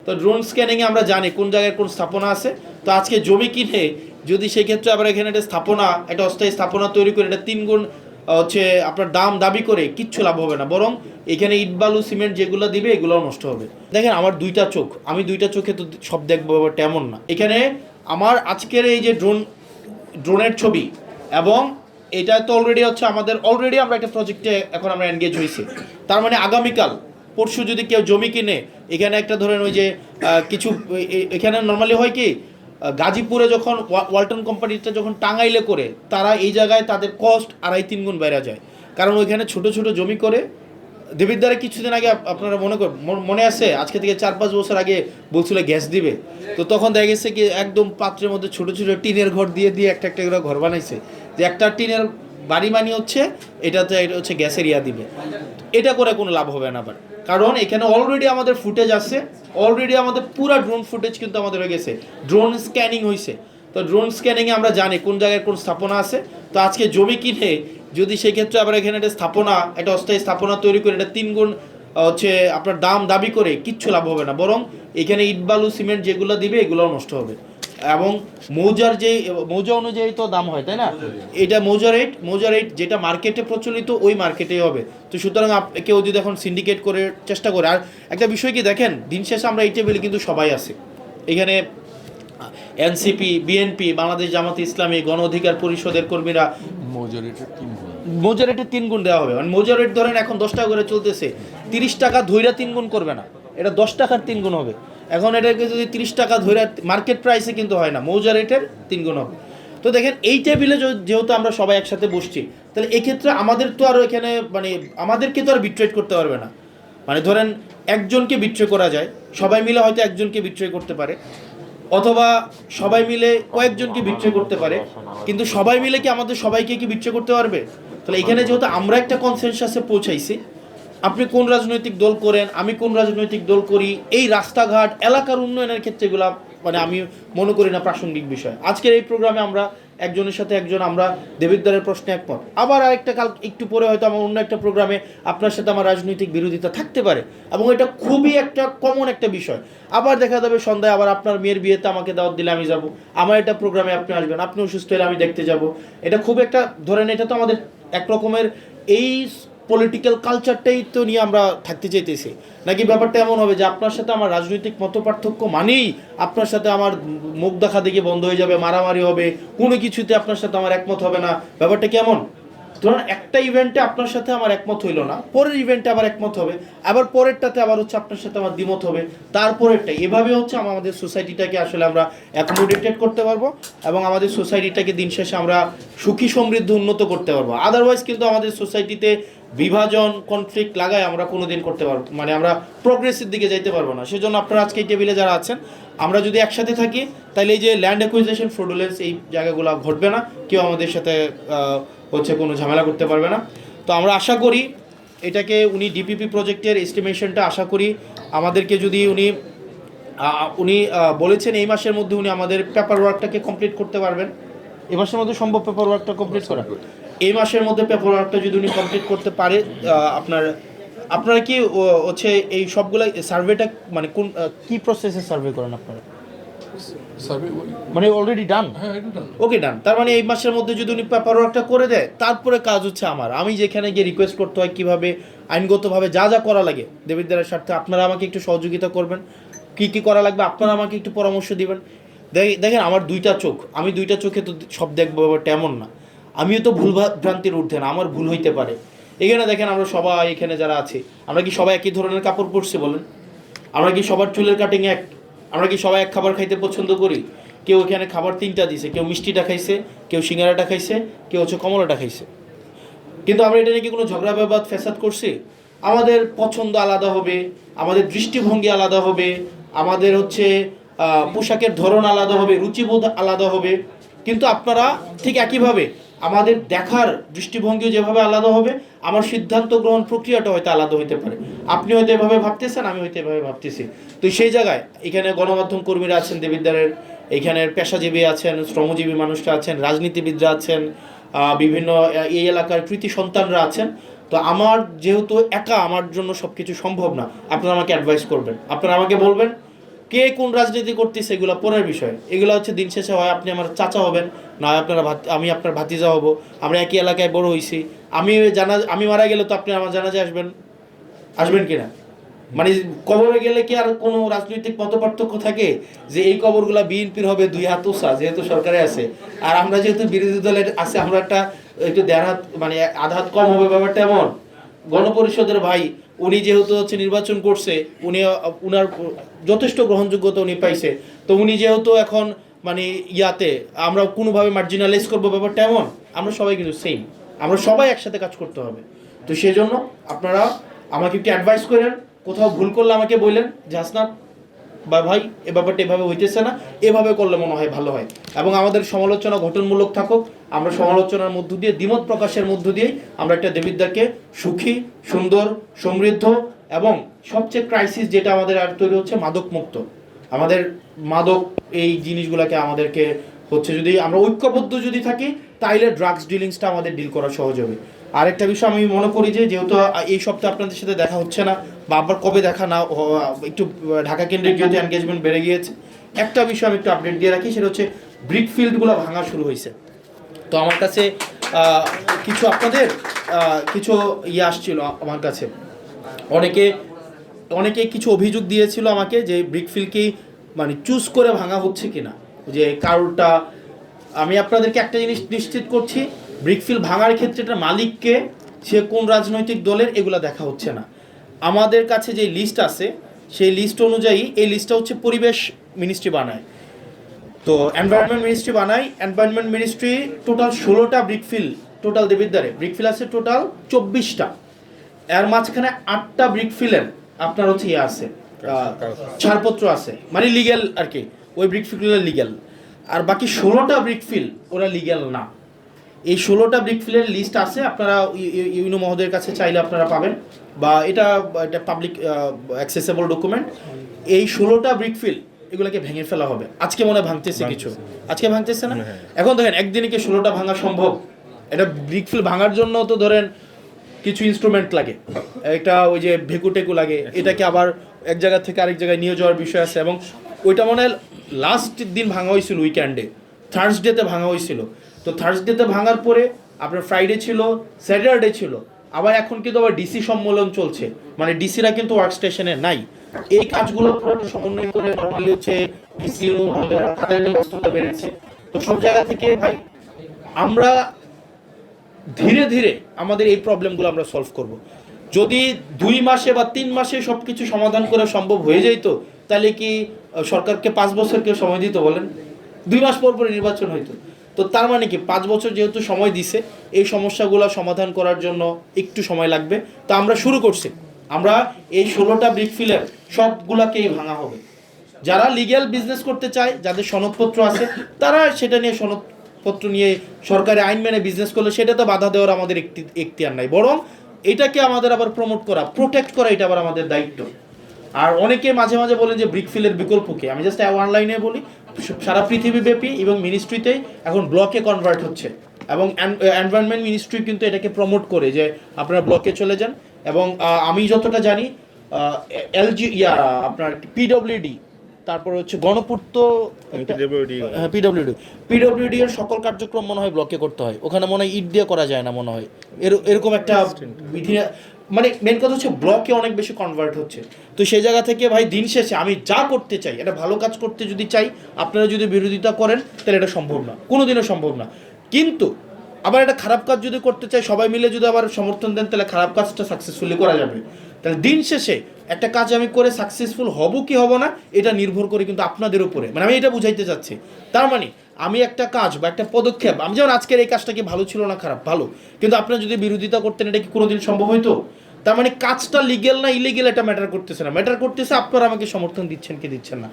তো ড্রোন স্ক্যানিংয়ে আমরা জানি কোন জায়গায় কোন স্থাপনা আছে। তো আজকে জমি কিনে যদি সেক্ষেত্রে আবার এখানে একটা স্থাপনা, একটা অস্থায়ী স্থাপনা তৈরি করে এটা 3 গুণ হচ্ছে আপনার দাম দাবি করে কিচ্ছু লাভ হবে না, বরং এখানে ইট বালু সিমেন্ট যেগুলো দিবে এগুলোও নষ্ট হবে। দেখেন আমার দুইটা চোখ, আমি দুইটা চোখে তো সব দেখবো তেমন না। এখানে আমার আজকের এই যে ড্রোনের ছবি, এবং এটা তো অলরেডি হচ্ছে আমাদের অলরেডি আমরা একটা প্রজেক্টে এখন আমরা এনগেজ হয়েছি। তার মানে আগামীকাল পরশু যদি কেউ জমি কিনে, এখানে একটা ধরেন ওই যে কিছু এখানে নর্মালি হয় কি, গাজীপুরে যখন ওয়ালটন কোম্পানিটা যখন টাঙ্গাইলে করে, তারা এই জায়গায় তাদের কস্ট 2.5-3 গুণ বেড়ে যায়, কারণ ওইখানে ছোট ছোট জমি করে। দেবিদ্বারে কিছুদিন আগে আপনারা মনে আছে, আজকে থেকে 4-5 বছর আগে বলছিল গ্যাস দিবে, তো তখন দেখা গেছে কি একদম পাত্রের মধ্যে ছোট ছোট টিনের ঘর দিয়ে দিয়ে একটা একটা করে ঘর বানাইছে, যে একটা টিনের বাড়ি মানি হচ্ছে এটাতে, এটা হচ্ছে গ্যাসের ইয়া দিবে। এটা করে কোনো লাভ হবে না আবার, কারণ এখানে অলরেডি আমাদের ফুটেজ আছে, অলরেডি আমাদের পুরো ড্রোন ফুটেজ কিন্তু আমাদের হয়ে গেছে, ড্রোন স্ক্যানিং হয়েছে। তো ড্রোন স্ক্যানিংয়ে আমরা জানি কোন জায়গায় কোন স্থাপনা আছে। তো আজকে জমি কিনে যদি সেক্ষেত্রে আবার এখানে একটা স্থাপনা, একটা অস্থায়ী স্থাপনা তৈরি করে এটা 3 গুণ হচ্ছে আপনার দাম দাবি করে কিচ্ছু লাভ হবে না, বরং এখানে ইট বালু সিমেন্ট যেগুলো দিবে এগুলোও নষ্ট হবে। এবং মৌজা অনুযায়ী তো দাম হয়, তাই না? এটা মৌজা রেট যেটা মার্কেটে প্রচলিত ওই মার্কেটেই হবে। তো সুতরাং কেউ যদি এখন সিন্ডিকেট করে চেষ্টা করে, আর একটা বিষয় কি দেখেন, দিন শেষে আমরা এই টেবিলে কিন্তু সবাই আছে এখানে, এনসিপি, বিএনপি, বাংলাদেশ জামাতে ইসলামী, গণ অধিকার পরিষদের কর্মীরা। মৌজা রেটে 3 গুণ দেওয়া হবে, মানে মৌজা রেট ধরেন এখন 10 টাকা করে চলতেছে, 30 টাকা ধইরা 3 গুণ করবে না, এটা 10 টাকার 3 গুণ হবে। এখন এটাকে যদি 30 টাকা ধরে মার্কেট প্রাইসে কিন্তু হয় না, মৌজা রেটের 3 গুণ হবে। তো দেখেন এই টেবিলে যেহেতু আমরা সবাই একসাথে বসছি, তাহলে এক্ষেত্রে আমাদের তো আর এখানে মানে আমাদেরকে তো আর বিট্রেট করতে পারবে না। মানে ধরেন একজনকে বিট্রে করা যায়, সবাই মিলে হয়তো একজনকে বিট্রে করতে পারে, অথবা সবাই মিলে কয়েকজনকে বিট্রে করতে পারে, কিন্তু সবাই মিলে কি আমাদের সবাইকে কি বিট্রে করতে পারবে? তাহলে এখানে যেহেতু আমরা একটা কনসেনসাসে পৌঁছাইছি, আপনি কোন রাজনৈতিক দল করেন, আমি কোন রাজনৈতিক দল করি, এই রাস্তাঘাট এলাকার উন্নয়নের ক্ষেত্রে এগুলো মানে আমি মনে করি না প্রাসঙ্গিক বিষয়। আজকের এই প্রোগ্রামে আমরা একজনের সাথে একজন আমরা দেবিদ্বারের প্রশ্নে একমত, আবার আরেকটা কাল একটু পরে হয়তো আমার অন্য একটা প্রোগ্রামে আপনার সাথে আমার রাজনৈতিক বিরোধিতা থাকতে পারে, এবং এটা খুবই একটা কমন একটা বিষয়। আবার দেখা যাবে সন্ধ্যায় আবার আপনার মেয়ের বিয়েতে আমাকে দাওয়াত দিলে আমি যাব, আমার এটা প্রোগ্রামে আপনি আসবেন, আপনি অসুস্থ হলে আমি দেখতে যাব। এটা খুব একটা ধরেন, এটা তো আমাদের একরকমের এই পলিটিক্যাল কালচারটাই তো নিয়ে আমরা থাকতে চাইতেছি, নাকি ব্যাপারটা এমন হবে যে আপনার সাথে আমার রাজনৈতিক মত পার্থক্য মানেই আপনার সাথে আমার মুখ দেখা দেখে বন্ধ হয়ে যাবে, মারামারি হবে, কোনো কিছুতে আপনার সাথে আমার একমত হবে না? ব্যাপারটা কেমন? ধরুন একটা ইভেন্টে আপনার সাথে আমার একমত হইলো না, পরের ইভেন্টে আবার একমত হবে, আবার পরেরটাতে আবার হচ্ছে আপনার সাথে আমার দ্বিমত হবে, তারপরেরটা, এভাবে হচ্ছে আমাদের সোসাইটিটাকে আসলে আমরা অ্যাকোমোডেটেড করতে পারবো, এবং আমাদের সোসাইটিটাকে দিন শেষে আমরা সুখী সমৃদ্ধ উন্নত করতে পারবো। আদারওয়াইজ কিন্তু আমাদের সোসাইটিতে বিভাজন কনফ্লিক্ট লাগায় আমরা কোনোদিন করতে পারবো, মানে আমরা প্রোগ্রেসের দিকে যাইতে পারবো না। সেজন্য আপনারা আজকে এই টেবিলে যারা আছেন, আমরা যদি একসাথে থাকি, তাহলে এই যে ল্যান্ড অ্যাকুইজিশন ফ্রডুলেন্স এই জায়গাগুলো ঘটবে না, কেউ আমাদের সাথে হচ্ছে কোনো ঝামেলা করতে পারবে না। তো আমরা আশা করি এটাকে উনি ডিপিপি প্রজেক্টের এস্টিমেশনটা আশা করি আমাদেরকে যদি উনি বলেছেন এই মাসের মধ্যে উনি আমাদের পেপার ওয়ার্কটাকে কমপ্লিট করতে পারবেন। এই মাসের মধ্যে সম্ভব পেপার ওয়ার্কটা কমপ্লিট করা? এই মাসের মধ্যে পেপার ওয়ার্কটা যদি উনি কমপ্লিট করতে পারে, আপনারা কি হচ্ছে এই সবগুলো সার্ভেটা মানে কোন কি প্রসেসে সার্ভে করেন আপনারা? মানে অলরেডি ডান? ওকে, ডান। তার মানে এই মাসের মধ্যে যদি উনি পেপার ওয়ার্কটা করে দেয়, তারপরে কাজ হচ্ছে আমার, আমি যেখানে গিয়ে রিকোয়েস্ট করতে হয় কীভাবে আইনগতভাবে যা যা করা লাগে দেবিদ্বারের স্বার্থে, আপনারা আমাকে একটু সহযোগিতা করবেন, কি কি করা লাগবে আপনারা আমাকে একটু পরামর্শ দিবেন। দেখেন আমার দুইটা চোখ, আমি দুইটা চোখে তো সব দেখবো, ব্যাপারটা এমন না। আমিও তো ভুল ভ্রান্তির ঊর্ধ্বে না, আমার ভুল হইতে পারে। এখানে দেখেন আমরা সবাই এখানে যারা আছি, আমরা কি সবাই একই ধরনের কাপড় পরছি বলেন? আমরা কি সবার চুলের কাটিং এক? আমরা কি সবাই এক খাবার খাইতে পছন্দ করি? কেউ এখানে খাবার 3টা দিছে, কেউ মিষ্টিটা খাইছে, কেউ সিঙ্গারাটা খাইছে, কেউ হচ্ছে কমলাটা খাইছে, কিন্তু আমরা এটা নিয়ে কি কোনো ঝগড়া বিবাদ ফ্যাসাদ করছি? আমাদের পছন্দ আলাদা হবে, আমাদের দৃষ্টিভঙ্গি আলাদা হবে, আমাদের হচ্ছে পোশাকের ধরন আলাদা হবে, রুচিবোধ আলাদা হবে, কিন্তু আপনারা ঠিক একইভাবে আমাদের দেখার দৃষ্টিভঙ্গিও যেভাবে আলাদা হবে, আমার সিদ্ধান্ত গ্রহণ প্রক্রিয়াটা হয়তো আলাদা হতে পারে। আপনি হয়তো এভাবে ভাবতেছেন, আমি হয়তো এভাবে ভাবতেছি। তো সেই জায়গায় এখানে গণমাধ্যম কর্মীরা আছেন দেবিদ্বারের, এখানের পেশাজীবী আছেন, শ্রমজীবী মানুষরা আছেন, রাজনীতিবিদরা আছেন, বিভিন্ন এই এলাকার কৃতি সন্তানরা আছেন। তো আমার যেহেতু একা আমার জন্য সব কিছু সম্ভব না, আপনারা আমাকে অ্যাডভাইস করবেন, আপনারা আমাকে বলবেন কে কোন রাজনীতি করতেছে এগুলো পরের বিষয়। এগুলো হচ্ছে দিন শেষে হয় আপনি আমার চাচা হবেন, না হয় আমি আপনার ভাতিজা হব, আমরা একই এলাকায় বড় হয়েছি, আমি মারা গেলে তো আপনি আমার জানাজায় আসবেন কিনা? মানে কবরে গেলে কি আর কোনো রাজনৈতিক মতপার্থক্য থাকে যে এই কবরগুলা বিএনপির হবে 2 হাত উঁচা যেহেতু সরকারে আছে, আর আমরা যেহেতু বিরোধী দলের আছে আমরা একটু 1.5 হাত মানে আধা হাত কম হবে, ব্যাপারটা এমন। গণপরিষদের ভাই উনি যেহেতু হচ্ছে নির্বাচন করছে, উনার যথেষ্ট গ্রহণযোগ্যতা উনি পাইছে, তো উনি যেহেতু এখন মানে ইয়াতে আমরা কোনোভাবে মার্জিনালাইজ করবো, ব্যাপারটা এমন। আমরা সবাই কিন্তু সেম, আমরা সবাই একসাথে কাজ করতে হবে। তো সেই জন্য আপনারা আমাকে একটু অ্যাডভাইস করেন, কোথাও ভুল করলে আমাকে বললেন যে হাসনাত বা ভাই এ ব্যাপারটা এভাবে হইতেছে না, এভাবে করলে মনে হয় ভালো হয়। এবং আমাদের সমালোচনা গঠনমূলক থাকুক, আমরা সমালোচনার মধ্য দিয়ে দ্বিমত প্রকাশের মধ্য দিয়েই আমরা একটা দেবিদ্বারকে সুখী, সুন্দর, সমৃদ্ধ এবং সবচেয়ে ক্রাইসিস যেটা আমাদের আর তৈরি হচ্ছে মাদক মুক্ত। আমাদের মাদক এই জিনিসগুলোকে আমাদেরকে হচ্ছে যদি আমরা ঐক্যবদ্ধ যদি থাকি তাইলে ড্রাগস ডিলিংসটা আমাদের ডিল করা সহজ হবে। আরেকটা বিষয় আমি মনে করি যে যেহেতু এই সপ্তাহে আপনাদের সাথে দেখা হচ্ছে না বা আবার কবে দেখা না, একটু ঢাকা কেন্দ্রিক যেহেতু এনগেজমেন্ট বেড়ে গিয়েছে, একটা বিষয় আমি একটু আপডেট দিয়ে রাখি, সেটা হচ্ছে ব্রিক ফিল্ডগুলো ভাঙা শুরু হয়েছে। তো আমার কাছে কিছু আপনাদের কিছু আসছিল আমার কাছে, অনেকে কিছু অভিযোগ দিয়েছিল আমাকে যে ব্রিক ফিল্ডকেই মানে চুজ করে ভাঙা হচ্ছে কিনা, যে কারোরটা। আমি আপনাদেরকে একটা জিনিস নিশ্চিত করছি, ব্রিকফিল্ড ভাঙার ক্ষেত্রে এটা মালিককে, সে কোন রাজনৈতিক দলের, এগুলো দেখা হচ্ছে না। আমাদের কাছে যে লিস্ট আছে সেই লিস্ট অনুযায়ী, এই লিস্টটা হচ্ছে পরিবেশ মিনিস্ট্রি বানায়, তো এনভায়রনমেন্ট মিনিস্ট্রি বানায়। এনভায়রনমেন্ট মিনিস্ট্রি টোটাল 16টা ব্রিকফিল্ড, টোটাল দেবিদ্বারে ব্রিকফিল্ড আছে টোটাল 24টা, এর মাঝখানে 8টা ব্রিকফিল্ডের আপনার হচ্ছে আছে ছাড়পত্র আছে, মানে লিগ্যাল আর কি, ওই ব্রিকফিল্ডগুলো লিগ্যাল। আর বাকি 16টা ব্রিকফিল্ড ওরা লিগ্যাল না। এই 16টা ব্রিকফিল্ডের লিস্ট আছে, আপনারা ইউনো মহোদয়ের কাছে চাইলে আপনারা পাবেন, বা এটা পাবলিক অ্যাক্সেসেবল ডকুমেন্ট। এই 16টা ব্রিকফিল্ড এগুলোকে ভেঙে ফেলা হবে। আজকে মনে ভাঙতেছে কিছু, আজকে ভাঙতেছে না। এখন দেখেন একদিনে কি 16টা ভাঙা সম্ভব? এটা ব্রিকফিল্ড ভাঙার জন্য তো ধরেন কিছু ইনস্ট্রুমেন্ট লাগে, একটা ওই যে ভেকুটেকু লাগে, এটাকে আবার এক জায়গা থেকে আরেক জায়গায় নিয়ে যাওয়ার বিষয় আছে। এবং ওইটা মনে হয় লাস্ট দিন ভাঙা হয়েছিল উইকেন্ডে, থার্সডেতে ভাঙা হয়েছিল। তো থার্সডেতে ভাঙার পরে আপনার ফ্রাইডে ছিল, স্যাটারডে ছিল, আবার এখন কিন্তু আবার ডিসি সম্মেলন চলছে, মানে ডিসিরা কিন্তু ওয়ার্ক স্টেশনে নাই। এই কাজগুলো সমন্বয় করে নর্মালি হচ্ছে ডিসি বেড়েছে। তো সব জায়গা থেকে ভাই আমরা ধীরে ধীরে আমাদের এই প্রবলেমগুলো আমরা সলভ করব। যদি 2 মাসে বা 3 মাসে সব কিছু সমাধান করা সম্ভব হয়ে যেত, তাহলে কি সরকারকে 5 বছর কেউ সময় দিত বলেন? 2 মাস পর পরে নির্বাচন হইতো। তো তার মানে কি 5 বছর যেহেতু সময় দিছে, এই সমস্যাগুলো সমাধান করার জন্য একটু সময় লাগবে। তো আমরা শুরু করছি, আমরা এই 16টা ব্রিকফিল্ডের সবগুলাকেই ভাঙা হবে। যারা লিগ্যাল বিজনেস করতে চায়, যাদের সনদপত্র আছে, তারা সেটা নিয়ে সনদপত্র নিয়ে সরকারি আইন মেনে বিজনেস করলে সেটা তো বাধা দেওয়ার আমাদের এখতিয়ার নাই, বরং এটাকে আমাদের আবার প্রমোট করা, প্রোটেক্ট করা, এটা আবার আমাদের দায়িত্ব। আর অনেকে মাঝে মাঝে বলেন যে ব্রিকফিল্ডের বিকল্প কি, আমি জাস্ট অনলাইনে বলি, সারা পৃথিবীব্যাপী এবং মিনিস্ট্রিতে এখন ব্লকে কনভার্ট হচ্ছে, এবং এনভায়রনমেন্ট মিনিস্ট্রি কিন্তু এটাকে প্রমোট করে যে আপনারা ব্লকে চলে যান। এবং আমি যতটা জানি আপনার পিডব্লিউডি, তারপর হচ্ছে গণপূর্ত, পিডব্লিউডি এর সকল কার্যক্রম মনে হয় ব্লকে করতে হয়, ওখানে মনে হয় ইট দিয়ে করা যায় না মনে হয়, এরকম একটা বিধি। মানে মেন কথা হচ্ছে ব্লকে অনেক বেশি কনভার্ট হচ্ছে। তো সেই জায়গা থেকে ভাই দিন শেষে আমি যা করতে চাই, এটা ভালো কাজ করতে যদি চাই, আপনারা যদি বিরোধিতা করেন তাহলে এটা সম্ভব না, কোনোদিনও সম্ভব না। কিন্তু আবার একটা খারাপ কাজ যদি করতে চাই, সবাই মিলে যদি আবার সমর্থন দেন, তাহলে খারাপ কাজটা সাকসেসফুলি করা যাবে। তাহলে দিন শেষে একটা কাজ আমি করে সাকসেসফুল হব কি হব না, এটা নির্ভর করে কিন্তু আপনাদের উপরে। মানে আমি এটা বুঝাইতে চাচ্ছি, তার মানে আমি একটা কাজ বা একটা পদক্ষেপ, আমি যেমন আজকের এই কাজটা কি ভালো ছিল না খারাপ, ভালো, কিন্তু আপনারা যদি বিরোধিতা করতেন, এটা কি কোনোদিন সম্ভব হইতো? তার মানে কাজটা লিগেল না ইলিগেল এটা ম্যাটার করতেছে না, ম্যাটার করতেছে আপনারা আমাকে সমর্থন দিচ্ছেন কি দিচ্ছেন না।